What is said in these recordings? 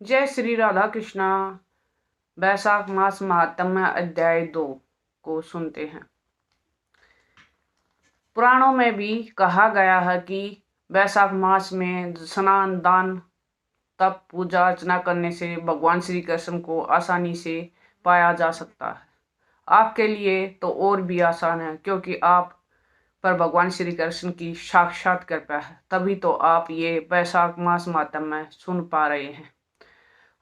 जय श्री राधा कृष्णा। बैसाख मास महात्म्य अध्याय 2 को सुनते हैं। पुराणों में भी कहा गया है कि बैसाख मास में स्नान, दान, तप, पूजा अर्चना करने से भगवान श्री कृष्ण को आसानी से पाया जा सकता है। आपके लिए तो और भी आसान है, क्योंकि आप पर भगवान श्री कृष्ण की साक्षात कृपा है, तभी तो आप ये बैसाख मास महात्म्य सुन पा रहे हैं।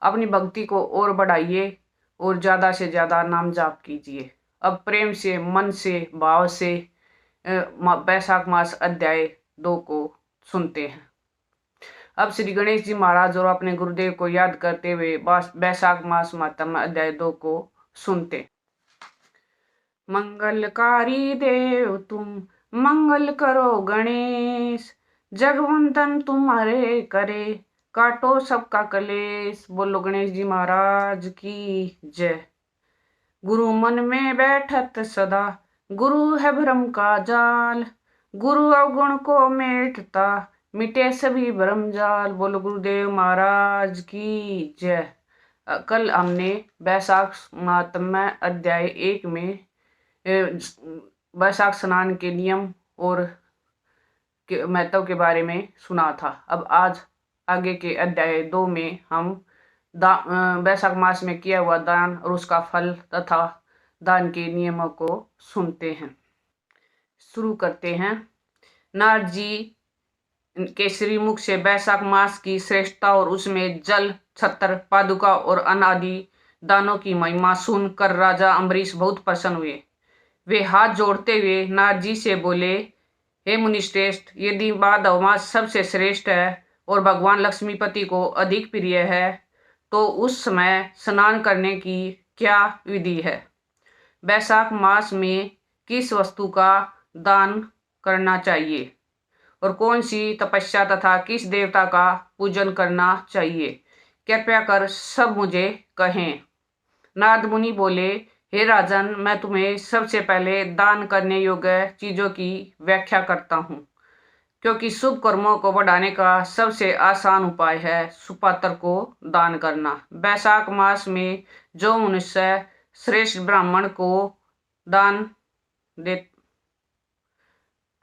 अपनी भक्ति को और बढ़ाइए और ज़्यादा से ज़्यादा नाम जाप कीजिए। अब प्रेम से, मन से, भाव से बैसाख मास अध्याय 2 को सुनते हैं। अब श्री गणेश जी महाराज और अपने गुरुदेव को याद करते हुए बैसाख मास महात्म्य अध्याय 2 को सुनते। मंगलकारी देव तुम, मंगल करो गणेश, जगवंदन तुम्हारे करे, काटो सबका कलेश। बोलो गणेश जी महाराज की जय। गुरु मन में बैठत सदा, गुरु है भ्रम का जाल, गुरु अवगुण को मेटता, मिटे सभी भ्रम जाल। बोलो गुरुदेव महाराज की जय। कल हमने बैसाख महात्म्य अध्याय 1 में बैसाख स्नान के नियम और महत्व के बारे में सुना था। अब आज आगे के अध्याय 2 में हम बैसाख मास में किया हुआ दान और उसका फल तथा दान के नियमों को सुनते हैं। शुरू करते हैं। नारद जी के श्रीमुख से बैसाख मास की श्रेष्ठता और उसमें जल, छत्र, पादुका और अनादि दानों की महिमा सुनकर राजा अम्बरीश बहुत प्रसन्न हुए। वे हाथ जोड़ते हुए नारद जी से बोले, हे मुनिश्रेष्ठ, यदि भादव मास सबसे श्रेष्ठ है और भगवान लक्ष्मीपति को अधिक प्रिय है, तो उस समय स्नान करने की क्या विधि है? बैसाख मास में किस वस्तु का दान करना चाहिए और कौन सी तपस्या तथा किस देवता का पूजन करना चाहिए? कृपया कर सब मुझे कहें। नारद मुनि बोले, हे राजन, मैं तुम्हें सबसे पहले दान करने योग्य चीज़ों की व्याख्या करता हूँ, क्योंकि शुभ कर्मों को बढ़ाने का सबसे आसान उपाय है सुपात्र को दान करना। बैसाख मास में जो मनुष्य श्रेष्ठ ब्राह्मण को दान दे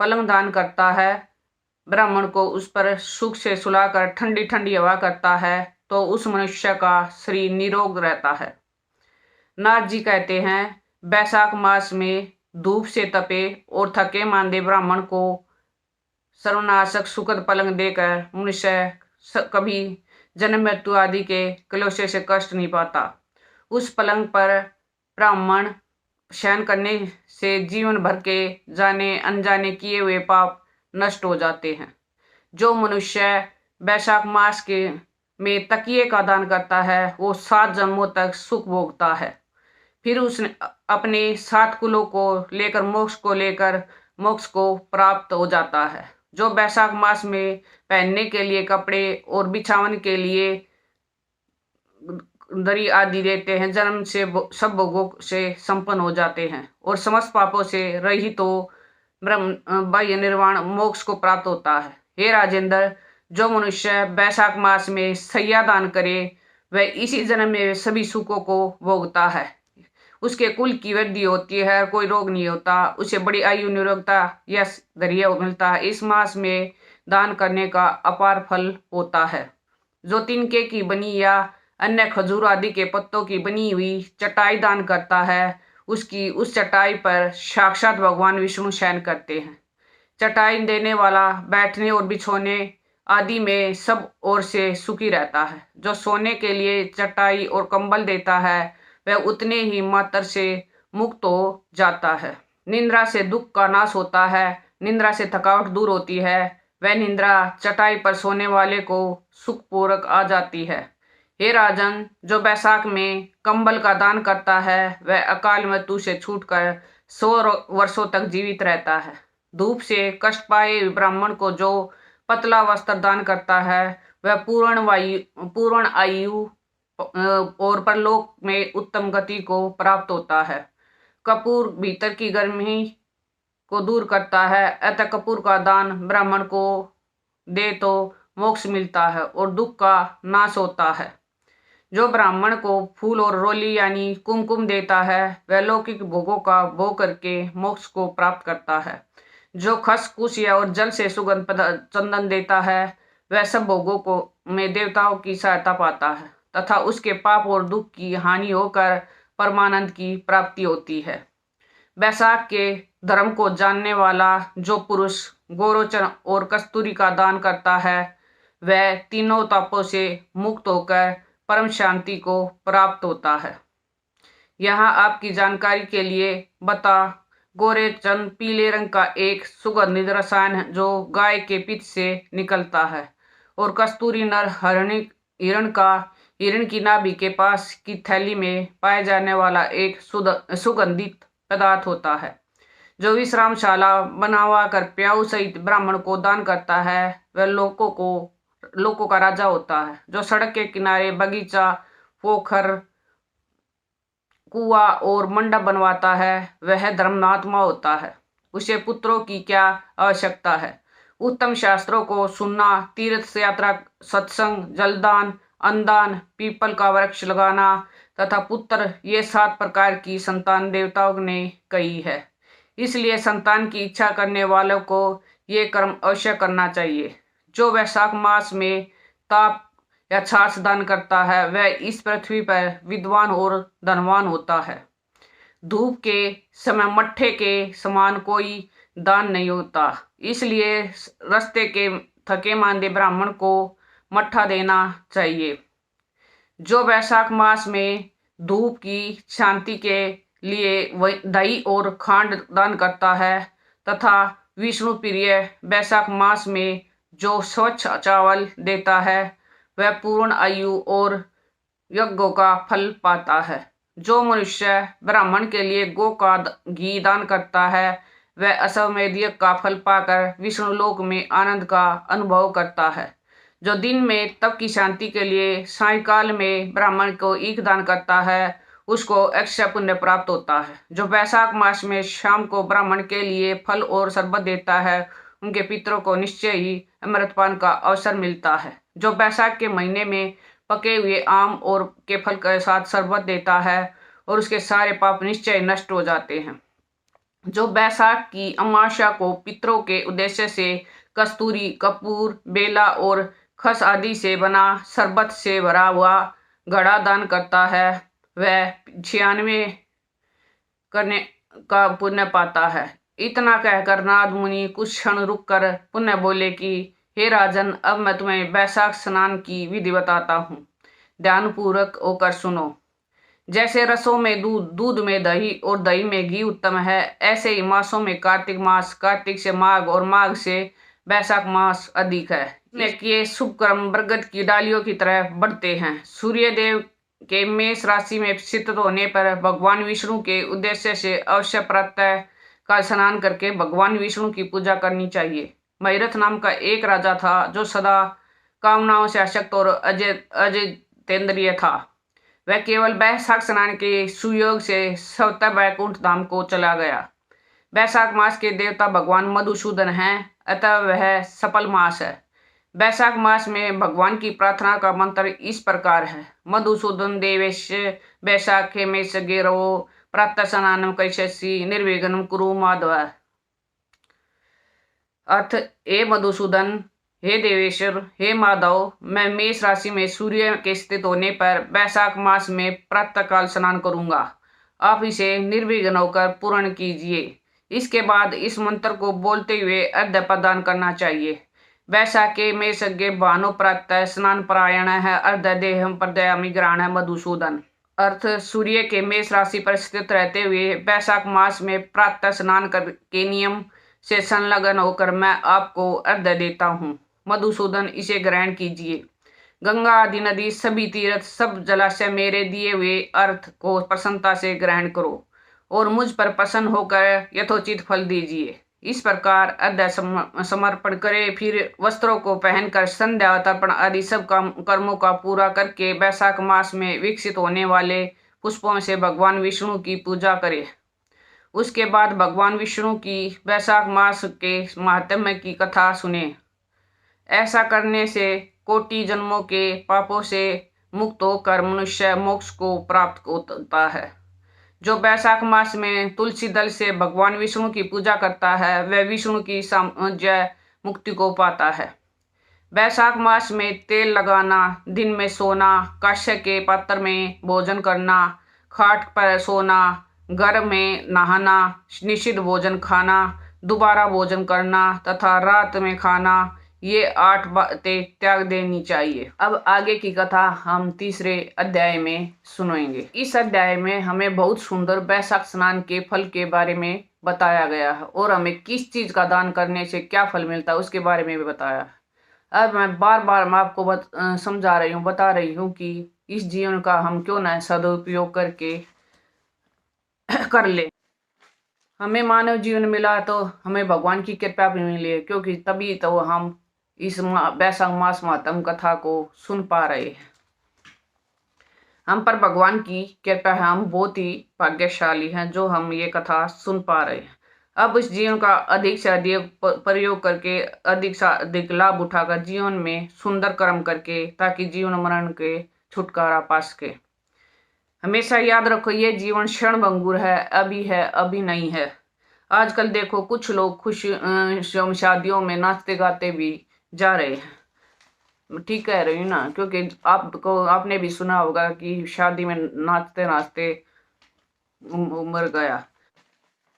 पलंग दान करता है, ब्राह्मण को उस पर सुख से सुलाकर ठंडी ठंडी हवा करता है, तो उस मनुष्य का शरीर निरोग रहता है। नारद जी कहते हैं, बैसाख मास में धूप से तपे और थके मांदे ब्राह्मण को सर्वनाशक सुखद पलंग देकर मनुष्य कभी जन्म मृत्यु आदि के क्लेशों से कष्ट नहीं पाता। उस पलंग पर ब्राह्मण शयन करने से जीवन भर के जाने अनजाने किए हुए पाप नष्ट हो जाते हैं। जो मनुष्य बैसाख मास के में तकिए का दान करता है, वो 7 जन्मों तक सुख भोगता है। फिर उसने अपने 7 कुलों को लेकर मोक्ष को प्राप्त हो जाता है। जो बैसाख मास में पहनने के लिए कपड़े और बिछावन के लिए दरी आदि देते हैं, जन्म से सब भोगों से संपन्न हो जाते हैं और समस्त पापों से रहित हो ब्रह्म बाह्य निर्वाण मोक्ष को प्राप्त होता है। हे राजेंद्र, जो मनुष्य बैसाख मास में सैया दान करे, वह इसी जन्म में सभी सुखों को भोगता है। उसके कुल की वृद्धि होती है, कोई रोग नहीं होता, उसे बड़ी आयु, निरोगता, यश, धैर्य मिलता है। इस मास में दान करने का अपार फल होता है। जो तिनके की बनी या अन्य खजूर आदि के पत्तों की बनी हुई चटाई दान करता है, उसकी उस चटाई पर साक्षात भगवान विष्णु शयन करते हैं। चटाई देने वाला बैठने और बिछोने आदि में सब ओर से सुखी रहता है। जो सोने के लिए चटाई और कंबल देता है, वह उतने ही मात्र से मुक्त हो जाता है। निंद्रा से दुख का नाश होता है, निंद्रा से थकावट दूर होती है। वह निंद्रा चटाई पर सोने वाले को सुखपूर्वक आ जाती है। हे राजन, जो बैसाख में कंबल का दान करता है, वह अकाल मृत्यु से छूटकर 100 वर्षों तक जीवित रहता है। धूप से कष्ट पाए ब्राह्मण को जो पतला वस्त्र दान करता है, वह पूर्ण आयु और परलोक में उत्तम गति को प्राप्त होता है। कपूर भीतर की गर्मी को दूर करता है, अतः कपूर का दान ब्राह्मण को दे तो मोक्ष मिलता है और दुख का नाश होता है। जो ब्राह्मण को फूल और रोली यानी कुमकुम देता है वह लौकिक भोगों का भोग करके मोक्ष को प्राप्त करता है। जो खस कुशिया और जल से सुगंध चंदन देता है वह सब भोगों को में देवताओं की सहायता पाता है तथा उसके पाप और दुख की हानि होकर परमानंद की प्राप्ति होती है। बैसाख के धर्म को जानने वाला जो पुरुष गोरोचन और कस्तूरी का दान करता है वह तीनों तापों से मुक्त होकर परम शांति को प्राप्त होता है। यहाँ आपकी जानकारी के लिए बता गोरेचन पीले रंग का एक सुगंधित रसायन है जो गाय के पित्त से निकलता है और कस्तूरी नर हिरण की नाभि के पास की थैली में पाए जाने वाला एक सुगंधित पदार्थ होता है। जो विश्रामशाला बनवा कर प्याऊ सहित ब्राह्मण को दान करता है वह लोगों का राजा होता है। जो सड़क के किनारे बगीचा पोखर कुआ और मंडप बनवाता है वह धर्मात्मा होता है। उसे पुत्रों की क्या आवश्यकता है। उत्तम शास्त्रों को सुनना, तीर्थ यात्रा, सत्संग, जलदान, अन्नदान, पीपल का वृक्ष लगाना तथा पुत्र, ये 7 प्रकार की संतान देवताओं ने कही है। इसलिए संतान की इच्छा करने वालों को ये कर्म अवश्य करना चाहिए। जो वैशाख मास में ताप या छाछ दान करता है वह इस पृथ्वी पर विद्वान और धनवान होता है। धूप के समय मट्ठे के समान कोई दान नहीं होता, इसलिए रास्ते के थके मांदे ब्राह्मण को मट्ठा देना चाहिए। जो वैशाख मास में धूप की शांति के लिए दही और खांड दान करता है तथा विष्णु प्रिय वैशाख मास में जो स्वच्छ चावल देता है वह पूर्ण आयु और यज्ञों का फल पाता है। जो मनुष्य ब्राह्मण के लिए गौ का घी दान करता है वह अश्वमेध यज्ञ का फल पाकर विष्णु लोक में आनंद का अनुभव करता है। जो दिन में तप की शांति के लिए सायंकाल में ब्राह्मण को ईख दान करता है उसको अक्षय पुण्य प्राप्त होता है। जो वैशाख मास में शाम को ब्राह्मण के लिए फल और शरबत देता है उनके पितरों को निश्चय ही अमृतपान का अवसर मिलता है। जो वैशाख के महीने में पके हुए आम और के फल के साथ शरबत देता है और उसके सारे पाप निश्चय नष्ट हो जाते हैं। जो वैशाख की अमावस्या को पितरों के उद्देश्य से कस्तूरी, कपूर, बेला और खस आदि से बना शरबत से भरा हुआ घड़ा दान करता है वह 96 करने का पुण्य पाता है। इतना कहकर नारद मुनि कुछ क्षण रुक कर पुण्य बोले कि हे राजन, अब मैं तुम्हें वैशाख स्नान की विधि बताता हूँ, ध्यानपूर्वक होकर सुनो। जैसे रसों में दूध, दूध में दही और दही में घी उत्तम है, ऐसे ही मासों में कार्तिक मास, कार्तिक से माघ और माघ से वैशाख मास अधिक है। ये शुभ कर्म बरगद की डालियों की तरह बढ़ते हैं। सूर्य देव के मेष राशि में स्थित होने पर भगवान विष्णु के उद्देश्य से अवश्य प्रातः का स्नान करके भगवान विष्णु की पूजा करनी चाहिए। महिरथ नाम का एक राजा था जो सदा कामनाओं से अशक्त और अजितेंद्रिय था। वह केवल वैशाख स्नान के सुयोग से स्वतः वैकुंठ धाम को चला गया। वैशाख मास के देवता भगवान मधुसूदन हैं, अतः वह सफल मास है। वैशाख मास में भगवान की प्रार्थना का मंत्र इस प्रकार है। मधुसूदन देवेश वैशाखे में सगेरो प्रातः स्नानम कैशसी निर्विघ्नं कुरु माधव। अर्थ, हे मधुसूदन, हे देवेश्वर, हे माधव, मैं मेष राशि में सूर्य के स्थित होने पर वैशाख मास में प्रातःकाल स्नान करूंगा। आप इसे निर्विघ्न होकर पूर्ण कीजिए। इसके बाद इस मंत्र को बोलते हुए अर्घ्य प्रदान करना चाहिए। वैशाखे में सज्ञे भानु प्रातः स्नान परायण है अर्घ्य देहम प्रदयामि ग्रहण है मधुसूदन। अर्थ, सूर्य के मेष राशि पर स्थित रहते हुए वैशाख मास में प्रातः स्नान के नियम से संलग्न होकर मैं आपको अर्घ्य देता हूँ। मधुसूदन, इसे ग्रहण कीजिए। गंगा आदि नदी, सभी तीर्थ, सब जलाशय मेरे दिए हुए अर्थ को प्रसन्नता से ग्रहण करो और मुझ पर प्रसन्न होकर यथोचित फल दीजिए। इस प्रकार अर्घ्य समर्पण करे, फिर वस्त्रों को पहनकर संध्या तर्पण आदि सब कर्मों का पूरा करके वैशाख मास में विकसित होने वाले पुष्पों से भगवान विष्णु की पूजा करे। उसके बाद भगवान विष्णु की वैशाख मास के महात्म्य की कथा सुने। ऐसा करने से कोटि जन्मों के पापों से मुक्त होकर मनुष्य मोक्ष को प्राप्त होता है। जो वैशाख मास में तुलसी दल से भगवान विष्णु की पूजा करता है वह विष्णु की जय मुक्ति को पाता है। वैशाख मास में तेल लगाना, दिन में सोना, कांस्य के पात्र में भोजन करना, खाट पर सोना, घर में नहाना, निषिद्ध भोजन खाना, दोबारा भोजन करना तथा रात में खाना, ये 8 बातें त्याग देनी चाहिए। अब आगे की कथा हम तीसरे अध्याय में सुनेंगे। इस अध्याय में हमें बहुत सुंदर वैशाख स्नान के फल के बारे में बताया गया है और हमें किस चीज का दान करने से क्या फल मिलता है उसके बारे में भी बताया है। अब मैं बार बार मैं आपको समझा रही हूँ, बता रही हूँ कि इस जीवन का हम क्यों ना सदुपयोग करके कर ले। हमें मानव जीवन मिला तो हमें भगवान की कृपा भी मिली है, क्योंकि तभी तो हम इस वैशाख मास महात्म कथा को सुन पा रहे हैं। हम पर भगवान की कृपा है, हम बहुत ही भाग्यशाली हैं जो हम ये कथा सुन पा रहे हैं। अब इस जीवन का अधिक से अधिक प्रयोग करके अधिक से अधिक लाभ उठाकर जीवन में सुंदर कर्म करके ताकि जीवन मरण के छुटकारा पा सके। हमेशा याद रखो ये जीवन क्षणभंगुर है, अभी है अभी नहीं है। आजकल देखो कुछ लोग खुश शादियों में नाचते गाते भी जा रहे हैं। ठीक कह रही हूँ ना, क्योंकि आपने भी सुना होगा कि शादी में नाचते नाचते मर गया।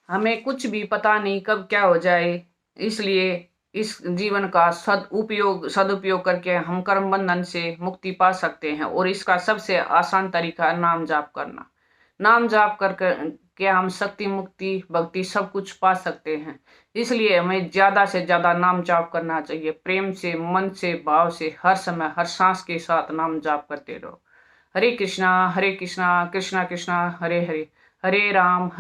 हमें कुछ भी पता नहीं कब क्या हो जाए, इसलिए इस जीवन का सदुपयोग करके हम कर्म बंधन से मुक्ति पा सकते हैं। और इसका सबसे आसान तरीका है नाम जाप करना। नाम जाप करके हम शक्ति, मुक्ति, भक्ति सब कुछ पा सकते हैं। इसलिए हमें ज्यादा से ज्यादा नाम जाप करना चाहिए। प्रेम से, मन से, भाव से, हर समय हर सांस के साथ नाम जाप करते रहो। हरे कृष्णा कृष्णा कृष्णा हरे हरे, हरे Ram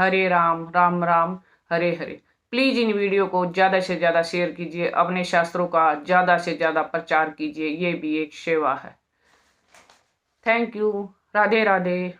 Ram Ram Hare Hare. Please in video को ज्यादा से ज्यादा शेयर कीजिए, अपने शास्त्रों का ज्यादा से ज्यादा प्रचार कीजिए, ये भी एक सेवा है। Thank you. राधे राधे।